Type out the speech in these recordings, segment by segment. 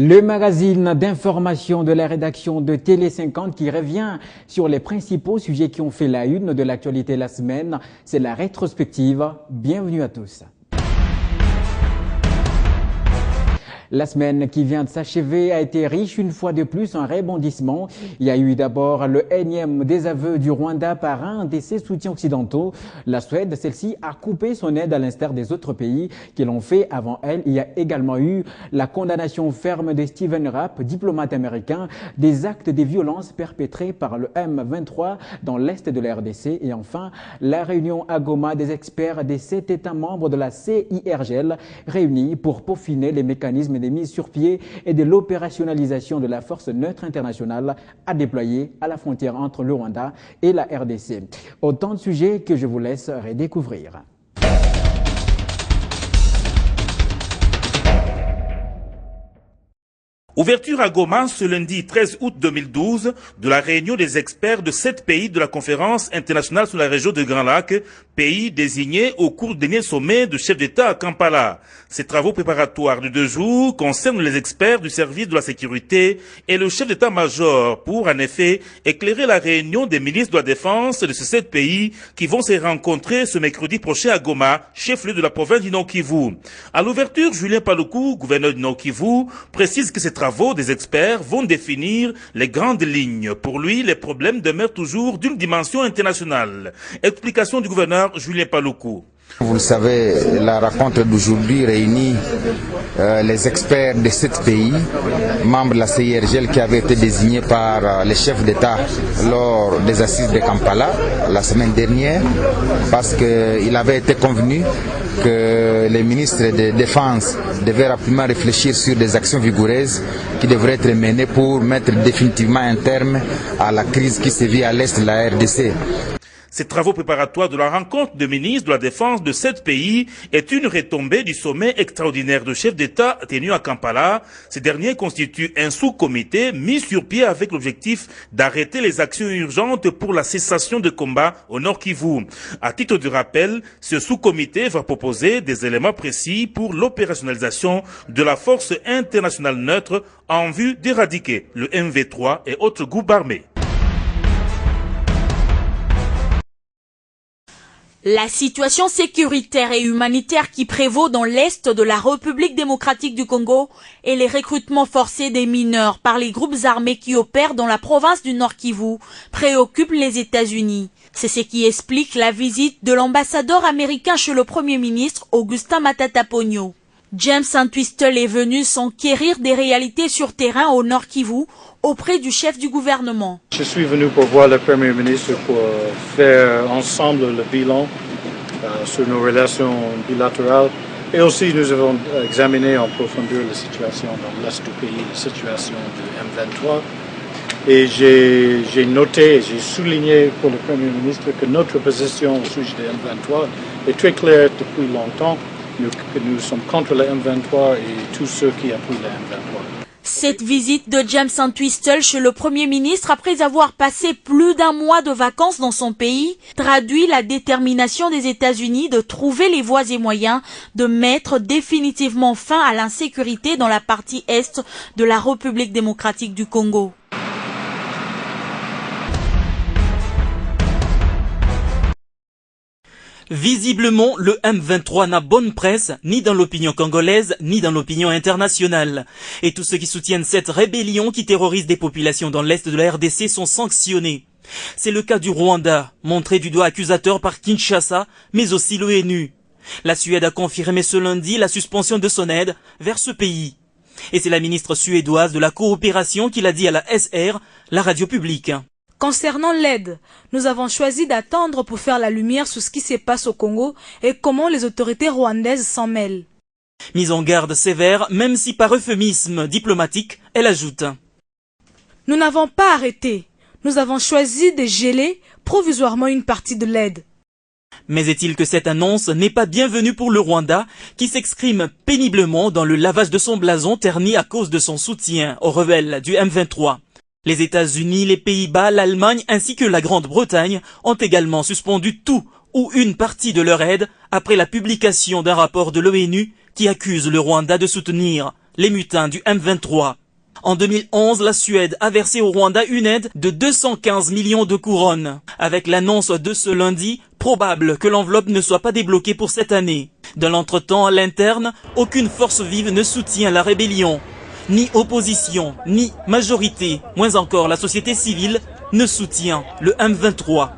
Le magazine d'information de la rédaction de Télé 50 qui revient sur les principaux sujets qui ont fait la une de l'actualité la semaine, c'est la rétrospective. Bienvenue à tous. La semaine qui vient de s'achever a été riche une fois de plus en rebondissements. Il y a eu d'abord le énième désaveu du Rwanda par un de ses soutiens occidentaux. La Suède, celle-ci, a coupé son aide à l'instar des autres pays qui l'ont fait avant elle. Il y a également eu la condamnation ferme de Stephen Rapp, diplomate américain, des actes de violence perpétrés par le M23 dans l'est de la RDC. Et enfin, la réunion à Goma des experts des 7 États membres de la CIRGL réunis pour peaufiner les mécanismes des mises sur pied et de l'opérationnalisation de la force neutre internationale à déployer à la frontière entre le Rwanda et la RDC. Autant de sujets que je vous laisse redécouvrir. Ouverture à Goma ce lundi 13 août 2012 de la réunion des experts de 7 pays de la conférence internationale sur la région de Grand Lac, pays désignés au cours du dernier sommet de chefs d'État à Kampala. Ces travaux préparatoires de 2 jours concernent les experts du service de la sécurité et le chef d'État-major pour, en effet, éclairer la réunion des ministres de la Défense de ces 7 pays qui vont se rencontrer ce mercredi prochain à Goma, chef-lieu de la province du Nord-Kivu. À l'ouverture, Julien Paluku, gouverneur du Nord-Kivu, précise que ces travaux des experts vont définir les grandes lignes. Pour lui, les problèmes demeurent toujours d'une dimension internationale. Explication du gouverneur Julien Paluku. Vous le savez, la rencontre d'aujourd'hui réunit les experts de 7 pays, membres de la CIRGL qui avaient été désignés par les chefs d'État lors des assises de Kampala la semaine dernière, parce qu'il avait été convenu que les ministres de Défense devaient rapidement réfléchir sur des actions vigoureuses qui devraient être menées pour mettre définitivement un terme à la crise qui sévit à l'est de la RDC. Ces travaux préparatoires de la rencontre de ministres de la Défense de 7 pays est une retombée du sommet extraordinaire de chefs d'État tenu à Kampala. Ces derniers constituent un sous-comité mis sur pied avec l'objectif d'arrêter les actions urgentes pour la cessation de combat au Nord Kivu. À titre de rappel, ce sous-comité va proposer des éléments précis pour l'opérationnalisation de la force internationale neutre en vue d'éradiquer le MV3 et autres groupes armés. La situation sécuritaire et humanitaire qui prévaut dans l'est de la République démocratique du Congo et les recrutements forcés des mineurs par les groupes armés qui opèrent dans la province du Nord Kivu préoccupent les États-Unis. C'est ce qui explique la visite de l'ambassadeur américain chez le Premier ministre Augustin Matata Ponyo. James Entwistle est venu s'enquérir des réalités sur terrain au Nord Kivu auprès du chef du gouvernement. Je suis venu pour voir le Premier ministre pour faire ensemble le bilan sur nos relations bilatérales et aussi nous avons examiné en profondeur la situation dans l'est du pays, la situation du M23 et j'ai noté, j'ai souligné pour le Premier ministre que notre position au sujet du M23 est très claire depuis longtemps, que nous sommes contre le M23 et tous ceux qui appuient le M23. Cette visite de James Entwistle chez le Premier ministre, après avoir passé plus d'1 mois de vacances dans son pays, traduit la détermination des États-Unis de trouver les voies et moyens de mettre définitivement fin à l'insécurité dans la partie est de la République démocratique du Congo. Visiblement, le M23 n'a bonne presse, ni dans l'opinion congolaise, ni dans l'opinion internationale. Et tous ceux qui soutiennent cette rébellion qui terrorise des populations dans l'est de la RDC sont sanctionnés. C'est le cas du Rwanda, montré du doigt accusateur par Kinshasa, mais aussi l'ONU. La Suède a confirmé ce lundi la suspension de son aide vers ce pays. Et c'est la ministre suédoise de la coopération qui l'a dit à la SR, la radio publique. Concernant l'aide, nous avons choisi d'attendre pour faire la lumière sur ce qui se passe au Congo et comment les autorités rwandaises s'en mêlent. Mise en garde sévère, même si par euphémisme diplomatique, elle ajoute. Nous n'avons pas arrêté. Nous avons choisi de geler provisoirement une partie de l'aide. Mais est-il que cette annonce n'est pas bienvenue pour le Rwanda, qui s'exprime péniblement dans le lavage de son blason terni à cause de son soutien aux rebelles du M23. Les États-Unis, les Pays-Bas, l'Allemagne ainsi que la Grande-Bretagne ont également suspendu tout ou une partie de leur aide après la publication d'un rapport de l'ONU qui accuse le Rwanda de soutenir les mutins du M23. En 2011, la Suède a versé au Rwanda une aide de 215 millions de couronnes. Avec l'annonce de ce lundi, probable que l'enveloppe ne soit pas débloquée pour cette année. Dans l'entretemps, à l'interne, aucune force vive ne soutient la rébellion. Ni opposition, ni majorité, moins encore la société civile, ne soutient le M23.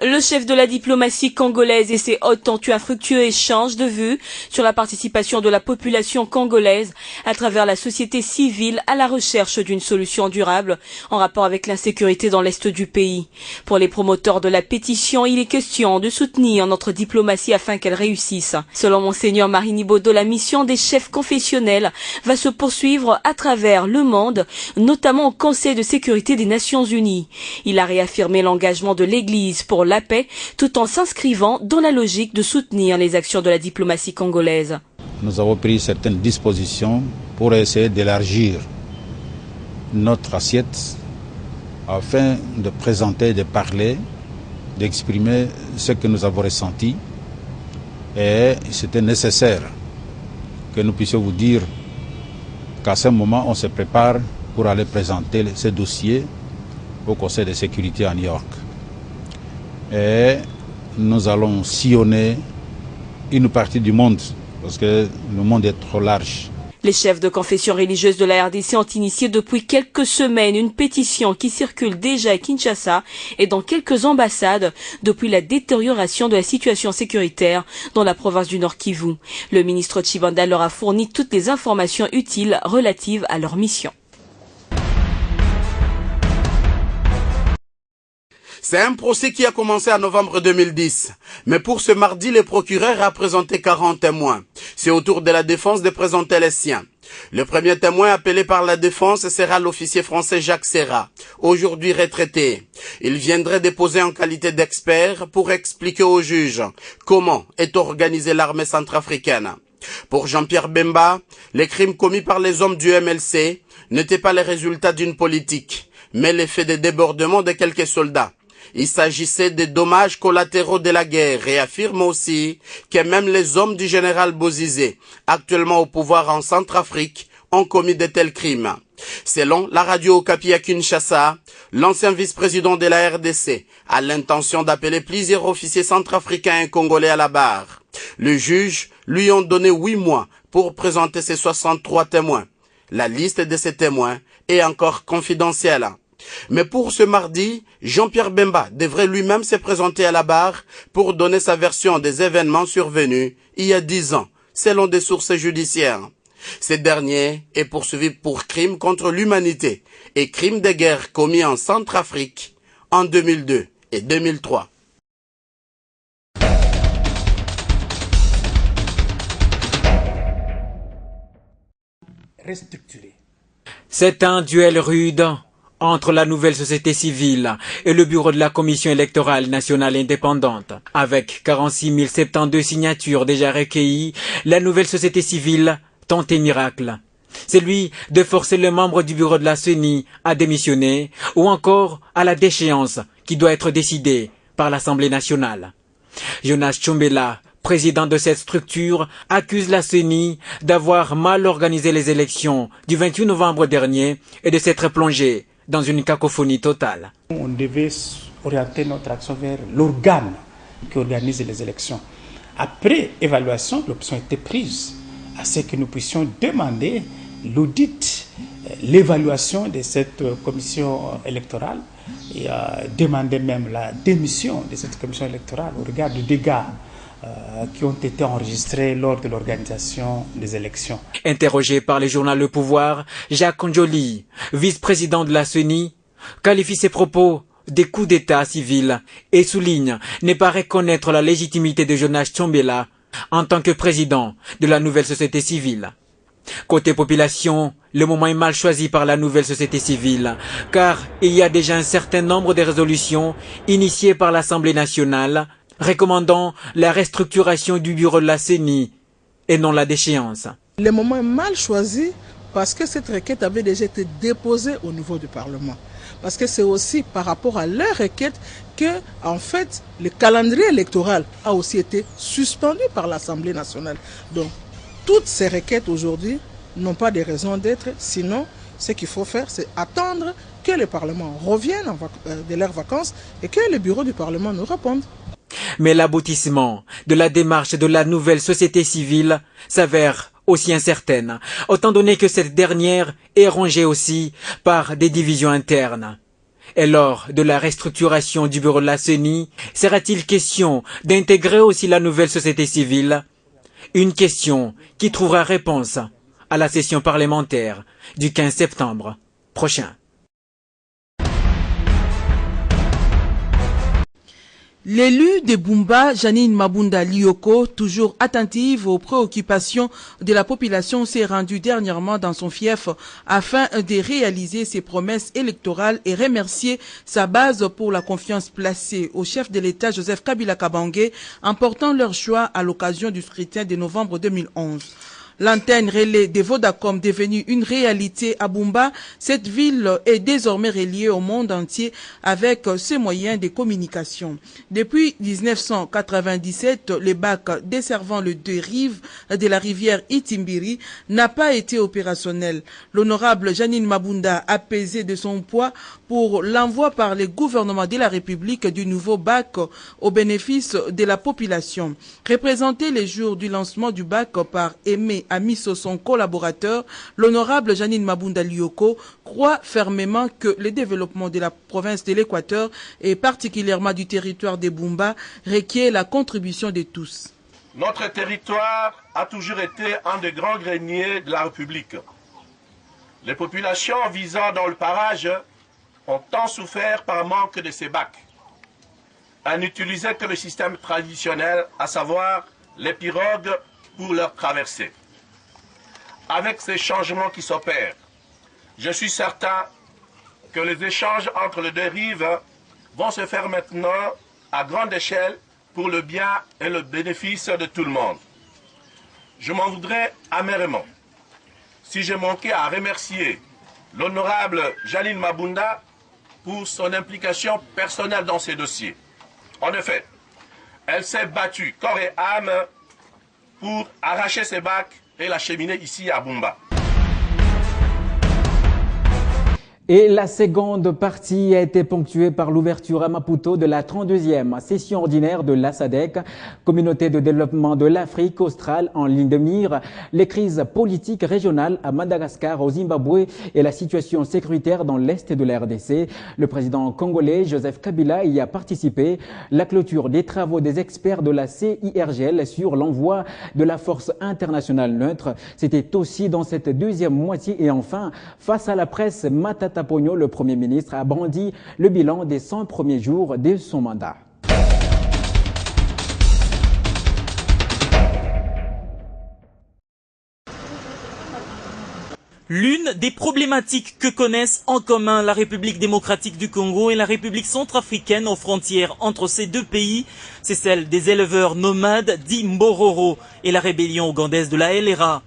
Le chef de la diplomatie congolaise et ses hôtes ont eu un fructueux échange de vues sur la participation de la population congolaise à travers la société civile à la recherche d'une solution durable en rapport avec l'insécurité dans l'est du pays. Pour les promoteurs de la pétition, il est question de soutenir notre diplomatie afin qu'elle réussisse. Selon Monseigneur Marini Bodo, la mission des chefs confessionnels va se poursuivre à travers le monde, notamment au Conseil de sécurité des Nations Unies. Il a réaffirmé l'engagement de l'Église pour la paix, tout en s'inscrivant dans la logique de soutenir les actions de la diplomatie congolaise. Nous avons pris certaines dispositions pour essayer d'élargir notre assiette afin de présenter, de parler, d'exprimer ce que nous avons ressenti. Et c'était nécessaire que nous puissions vous dire qu'à ce moment, on se prépare pour aller présenter ces dossiers au Conseil de sécurité à New York. Et nous allons sillonner une partie du monde, parce que le monde est trop large. Les chefs de confession religieuse de la RDC ont initié depuis quelques semaines une pétition qui circule déjà à Kinshasa et dans quelques ambassades depuis la détérioration de la situation sécuritaire dans la province du Nord Kivu. Le ministre Tshibanda leur a fourni toutes les informations utiles relatives à leur mission. C'est un procès qui a commencé en novembre 2010. Mais pour ce mardi, le procureur a présenté 40 témoins. C'est au tour de la défense de présenter les siens. Le premier témoin appelé par la défense sera l'officier français Jacques Serra, aujourd'hui retraité. Il viendrait déposer en qualité d'expert pour expliquer au juge comment est organisée l'armée centrafricaine. Pour Jean-Pierre Bemba, les crimes commis par les hommes du MLC n'étaient pas les résultats d'une politique, mais l'effet des débordements de quelques soldats. Il s'agissait des dommages collatéraux de la guerre et affirme aussi que même les hommes du général Bozizé, actuellement au pouvoir en Centrafrique, ont commis de tels crimes. Selon la radio Okapi à Kinshasa, l'ancien vice-président de la RDC a l'intention d'appeler plusieurs officiers centrafricains et congolais à la barre. Le juge lui a donné 8 mois pour présenter ses 63 témoins. La liste de ces témoins est encore confidentielle. Mais pour ce mardi, Jean-Pierre Bemba devrait lui-même se présenter à la barre pour donner sa version des événements survenus il y a 10 ans, selon des sources judiciaires. Ce dernier est poursuivi pour crimes contre l'humanité et crimes de guerre commis en Centrafrique en 2002 et 2003. C'est un duel rude entre la nouvelle société civile et le bureau de la Commission électorale nationale indépendante. Avec 46 072 signatures déjà recueillies, la nouvelle société civile tente un miracle. Celui de forcer le membre du bureau de la CENI à démissionner ou encore à la déchéance qui doit être décidée par l'Assemblée nationale. Jonas Tchombela, président de cette structure, accuse la CENI d'avoir mal organisé les élections du 28 novembre dernier et de s'être plongé dans une cacophonie totale. On devait orienter notre action vers l'organe qui organise les élections. Après évaluation, l'option était prise à ce que nous puissions demander l'audit, l'évaluation de cette commission électorale et demander même la démission de cette commission électorale au regard des dégâts qui ont été enregistrés lors de l'organisation des élections. Interrogé par le journal Le Pouvoir, Jacques Njoli, vice-président de la CENI, qualifie ses propos de coup d'état civil et souligne ne pas reconnaître la légitimité de Jonas Tchombela en tant que président de la nouvelle société civile. Côté population, le moment est mal choisi par la nouvelle société civile, car il y a déjà un certain nombre de résolutions initiées par l'Assemblée nationale recommandant la restructuration du bureau de la CENI et non la déchéance. Le moment est mal choisi parce que cette requête avait déjà été déposée au niveau du Parlement. Parce que c'est aussi par rapport à leur requête que, en fait, le calendrier électoral a aussi été suspendu par l'Assemblée nationale. Donc, toutes ces requêtes aujourd'hui n'ont pas de raison d'être, sinon, ce qu'il faut faire, c'est attendre que le Parlement revienne de leurs vacances et que le bureau du Parlement nous réponde. Mais l'aboutissement de la démarche de la nouvelle société civile s'avère aussi incertaine, autant donné que cette dernière est rongée aussi par des divisions internes. Et lors de la restructuration du bureau de la CENI, sera-t-il question d'intégrer aussi la nouvelle société civile? Une question qui trouvera réponse à la session parlementaire du 15 septembre prochain. L'élu de Bumba, Janine Mabunda Lioko, toujours attentive aux préoccupations de la population, s'est rendue dernièrement dans son fief afin de réaliser ses promesses électorales et remercier sa base pour la confiance placée au chef de l'État Joseph Kabila Kabange en portant leur choix à l'occasion du scrutin de novembre 2011. L'antenne relais de Vodacom devenue une réalité à Bumba, cette ville est désormais reliée au monde entier avec ses moyens de communication. Depuis 1997, le bac desservant les deux rives de la rivière Itimbiri n'a pas été opérationnel. L'honorable Janine Mabunda a pesé de son poids pour l'envoi par le gouvernement de la République du nouveau bac au bénéfice de la population. Représenté les jours du lancement du bac par Aimé Amiso, son collaborateur, l'honorable Janine Mabunda Lioko croit fermement que le développement de la province de l'Équateur et particulièrement du territoire de Bumba requiert la contribution de tous. Notre territoire a toujours été un des grands greniers de la République. Les populations vivant dans le parage ont tant souffert par manque de ces bacs. Elles n'utilisaient que le système traditionnel, à savoir les pirogues pour leur traverser. Avec ces changements qui s'opèrent, je suis certain que les échanges entre les deux rives vont se faire maintenant à grande échelle pour le bien et le bénéfice de tout le monde. Je m'en voudrais amèrement si j'ai manqué à remercier l'honorable Janine Mabunda pour son implication personnelle dans ces dossiers. En effet, elle s'est battue corps et âme pour arracher ces bacs et l'acheminer ici à Bumba. Et la seconde partie a été ponctuée par l'ouverture à Maputo de la 32e session ordinaire de la SADC, Communauté de développement de l'Afrique australe, en ligne de mire les crises politiques régionales à Madagascar, au Zimbabwe et la situation sécuritaire dans l'est de la RDC. Le président congolais Joseph Kabila y a participé. La clôture des travaux des experts de la CIRGL sur l'envoi de la force internationale neutre, c'était aussi dans cette deuxième moitié. Et enfin, face à la presse, Matata Ponyo, le Premier ministre, a brandi le bilan des 100 premiers jours de son mandat. L'une des problématiques que connaissent en commun la République démocratique du Congo et la République centrafricaine aux frontières entre ces deux pays, c'est celle des éleveurs nomades dits Mbororo et la rébellion ougandaise de la LRA.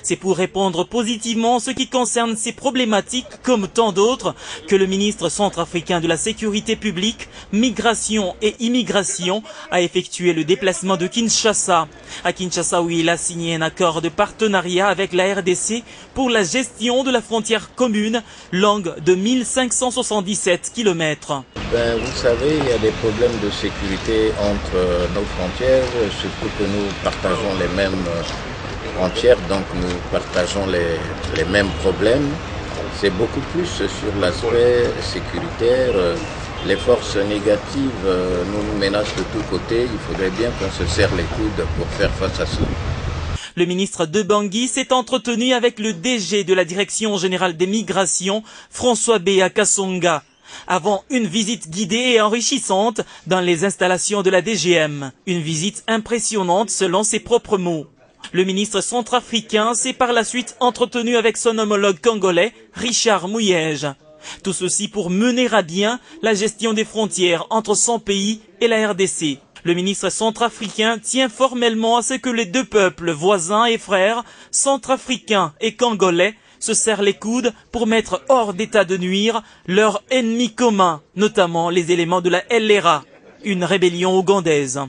C'est pour répondre positivement en ce qui concerne ces problématiques, comme tant d'autres, que le ministre centrafricain de la Sécurité publique, Migration et Immigration a effectué le déplacement de Kinshasa. À Kinshasa, où il a signé un accord de partenariat avec la RDC pour la gestion de la frontière commune, longue de 1577 km. Vous savez, il y a des problèmes de sécurité entre nos frontières, surtout que nous partageons les mêmes frontières, donc nous partageons les mêmes problèmes. C'est beaucoup plus sur l'aspect sécuritaire. Les forces négatives nous menacent de tous côtés. Il faudrait bien qu'on se serre les coudes pour faire face à cela. Le ministre de Bangui s'est entretenu avec le DG de la Direction générale des migrations, François Béa Kassonga, avant une visite guidée et enrichissante dans les installations de la DGM. Une visite impressionnante selon ses propres mots. Le ministre centrafricain s'est par la suite entretenu avec son homologue congolais, Richard Mouyège. Tout ceci pour mener à bien la gestion des frontières entre son pays et la RDC. Le ministre centrafricain tient formellement à ce que les deux peuples voisins et frères, centrafricains et congolais, se serrent les coudes pour mettre hors d'état de nuire leurs ennemis communs, notamment les éléments de la LRA, une rébellion ougandaise.